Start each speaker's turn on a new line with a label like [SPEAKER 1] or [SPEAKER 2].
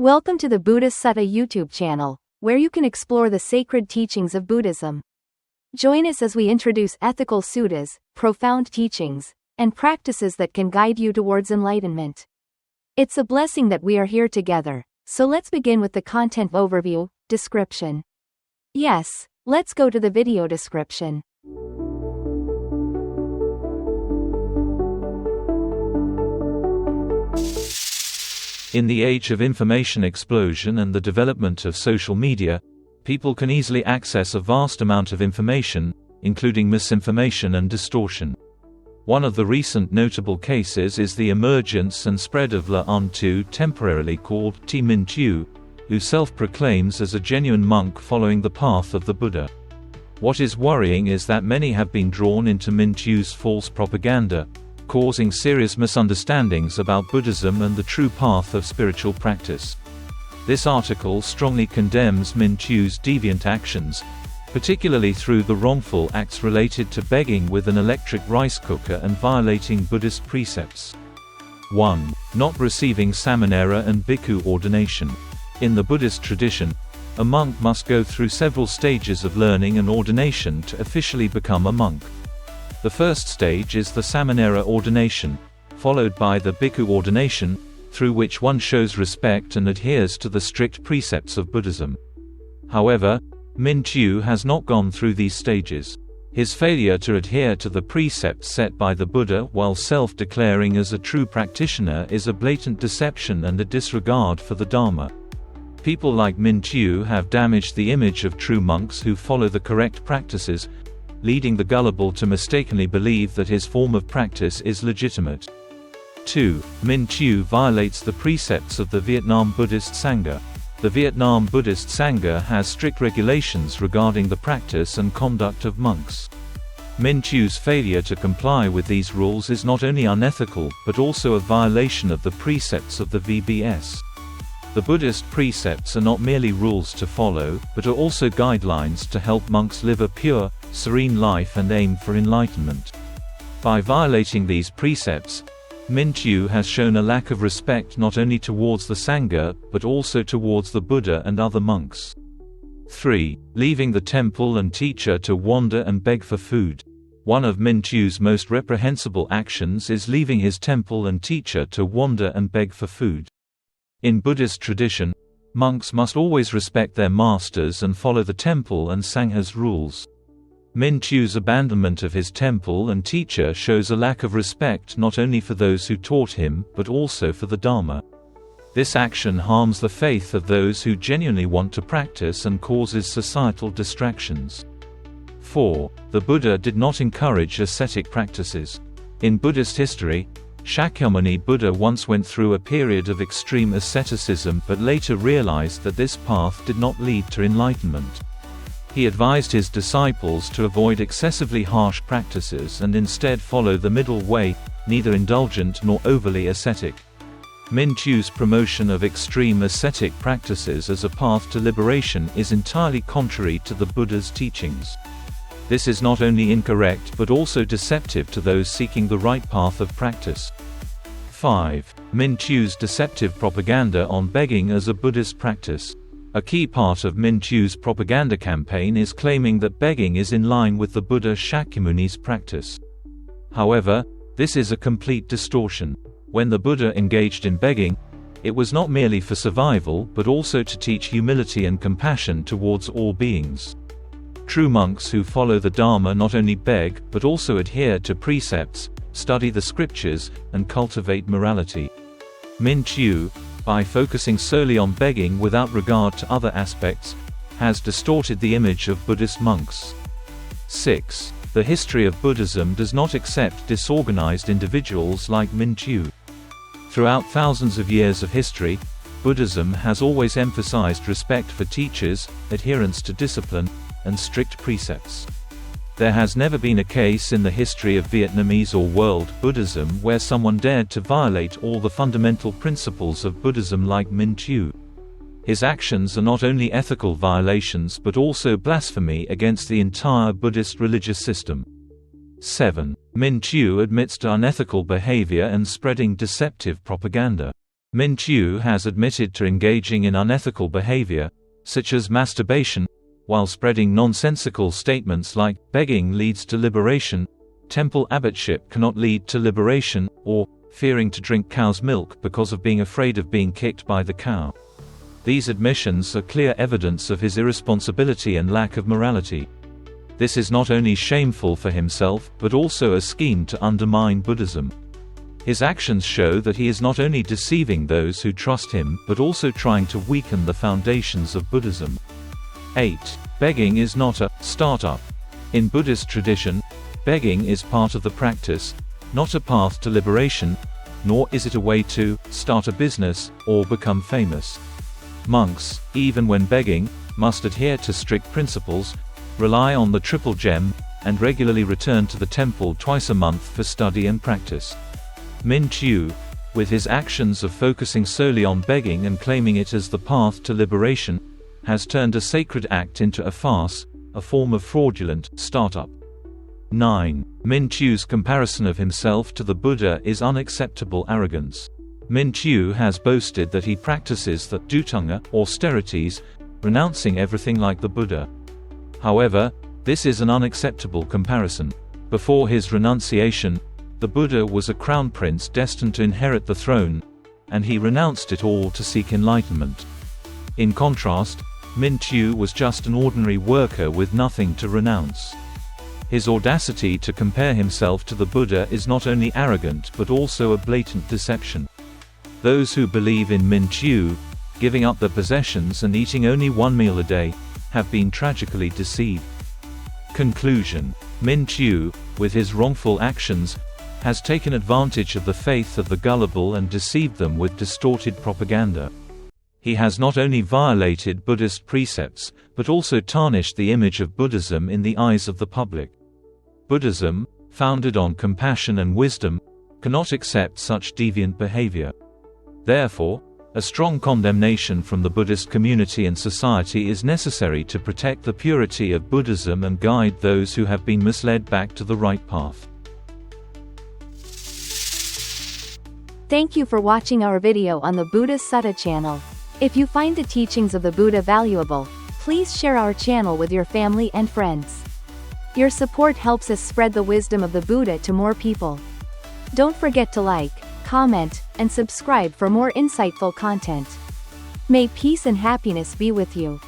[SPEAKER 1] Welcome to the Buddhist Sutta YouTube channel, where you can explore the sacred teachings of Buddhism. Join us as we introduce ethical suttas, profound teachings, and practices that can guide you towards enlightenment. It's a blessing that we are here together, so let's begin with the content overview, description. Yes, let's go to the video description.
[SPEAKER 2] In the age of information explosion and the development of social media, people can easily access a vast amount of information, including misinformation and distortion. One of the recent notable cases is the emergence and spread of Lê Anh Tú, temporarily called Thich Minh Tue, who self-proclaims as a genuine monk following the path of the Buddha. What is worrying is that many have been drawn into Minh Tue's false propaganda, causing serious misunderstandings about Buddhism and the true path of spiritual practice. This article strongly condemns Minh Tue's deviant actions, particularly through the wrongful acts related to begging with an electric rice cooker and violating Buddhist precepts. 1. Not receiving samanera and bhikkhu ordination. In the Buddhist tradition, a monk must go through several stages of learning and ordination to officially become a monk. The first stage is the samanera ordination, followed by the bhikkhu ordination, through which one shows respect and adheres to the strict precepts of Buddhism. However, Minh Tue has not gone through these stages. His failure to adhere to the precepts set by the Buddha while self-declaring as a true practitioner is a blatant deception and a disregard for the Dharma. People like Minh Tue have damaged the image of true monks who follow the correct practices, leading the gullible to mistakenly believe that his form of practice is legitimate. 2. Minh Tue violates the precepts of the Vietnam Buddhist Sangha. The Vietnam Buddhist Sangha has strict regulations regarding the practice and conduct of monks. Minh Tue's failure to comply with these rules is not only unethical but also a violation of the precepts of the VBS. The Buddhist precepts are not merely rules to follow, but are also guidelines to help monks live a pure, serene life and aim for enlightenment. By violating these precepts, Minh Tue has shown a lack of respect not only towards the Sangha, but also towards the Buddha and other monks. 3. Leaving the temple and teacher to wander and beg for food. One of Minh Tue's most reprehensible actions is leaving his temple and teacher to wander and beg for food. In Buddhist tradition, monks must always respect their masters and follow the temple and Sangha's rules. Minh Tue's abandonment of his temple and teacher shows a lack of respect not only for those who taught him, but also for the Dharma. This action harms the faith of those who genuinely want to practice and causes societal distractions. 4. The Buddha did not encourage ascetic practices. In Buddhist history, Shakyamuni Buddha once went through a period of extreme asceticism but later realized that this path did not lead to enlightenment. He advised his disciples to avoid excessively harsh practices and instead follow the middle way, neither indulgent nor overly ascetic. Minh Tue's promotion of extreme ascetic practices as a path to liberation is entirely contrary to the Buddha's teachings. This is not only incorrect but also deceptive to those seeking the right path of practice. 5. Minh Tue's deceptive propaganda on begging as a Buddhist practice. A key part of Minh Tue's propaganda campaign is claiming that begging is in line with the Buddha Shakyamuni's practice. However, this is a complete distortion. When the Buddha engaged in begging, it was not merely for survival but also to teach humility and compassion towards all beings. True monks who follow the Dharma not only beg but also adhere to precepts, study the scriptures, and cultivate morality. Minh Tue, by focusing solely on begging without regard to other aspects, has distorted the image of Buddhist monks. 6. The history of Buddhism does not accept disorganized individuals like Minh Tue. Throughout thousands of years of history, Buddhism has always emphasized respect for teachers, adherence to discipline, and strict precepts. There has never been a case in the history of Vietnamese or world Buddhism where someone dared to violate all the fundamental principles of Buddhism like Minh Tue. His actions are not only ethical violations but also blasphemy against the entire Buddhist religious system. 7. Minh Tue admits to unethical behavior and spreading deceptive propaganda. Minh Tue has admitted to engaging in unethical behavior, such as masturbation, while spreading nonsensical statements like, begging leads to liberation, temple abbotship cannot lead to liberation, or, fearing to drink cow's milk because of being afraid of being kicked by the cow. These admissions are clear evidence of his irresponsibility and lack of morality. This is not only shameful for himself, but also a scheme to undermine Buddhism. His actions show that he is not only deceiving those who trust him, but also trying to weaken the foundations of Buddhism. 8. Begging is not a startup. In Buddhist tradition, begging is part of the practice, not a path to liberation, nor is it a way to start a business or become famous. Monks, even when begging, must adhere to strict principles, rely on the triple gem, and regularly return to the temple twice a month for study and practice. Minh Tue, with his actions of focusing solely on begging and claiming it as the path to liberation, has turned a sacred act into a farce, a form of fraudulent startup. 9. Minh Tue's comparison of himself to the Buddha is unacceptable arrogance. Minh Tue has boasted that he practices the Dhutanga, austerities, renouncing everything like the Buddha. However, this is an unacceptable comparison. Before his renunciation, the Buddha was a crown prince destined to inherit the throne, and he renounced it all to seek enlightenment. In contrast, Minh Tue was just an ordinary worker with nothing to renounce. His audacity to compare himself to the Buddha is not only arrogant but also a blatant deception. Those who believe in Minh Tue, giving up their possessions and eating only one meal a day, have been tragically deceived. Conclusion: Minh Tue, with his wrongful actions, has taken advantage of the faith of the gullible and deceived them with distorted propaganda. He has not only violated Buddhist precepts, but also tarnished the image of Buddhism in the eyes of the public. Buddhism, founded on compassion and wisdom, cannot accept such deviant behavior. Therefore, a strong condemnation from the Buddhist community and society is necessary to protect the purity of Buddhism and guide those who have been misled back to the right path.
[SPEAKER 1] Thank you for watching our video on the Buddhist Sutta channel. If you find the teachings of the Buddha valuable, please share our channel with your family and friends. Your support helps us spread the wisdom of the Buddha to more people. Don't forget to like, comment, and subscribe for more insightful content. May peace and happiness be with you.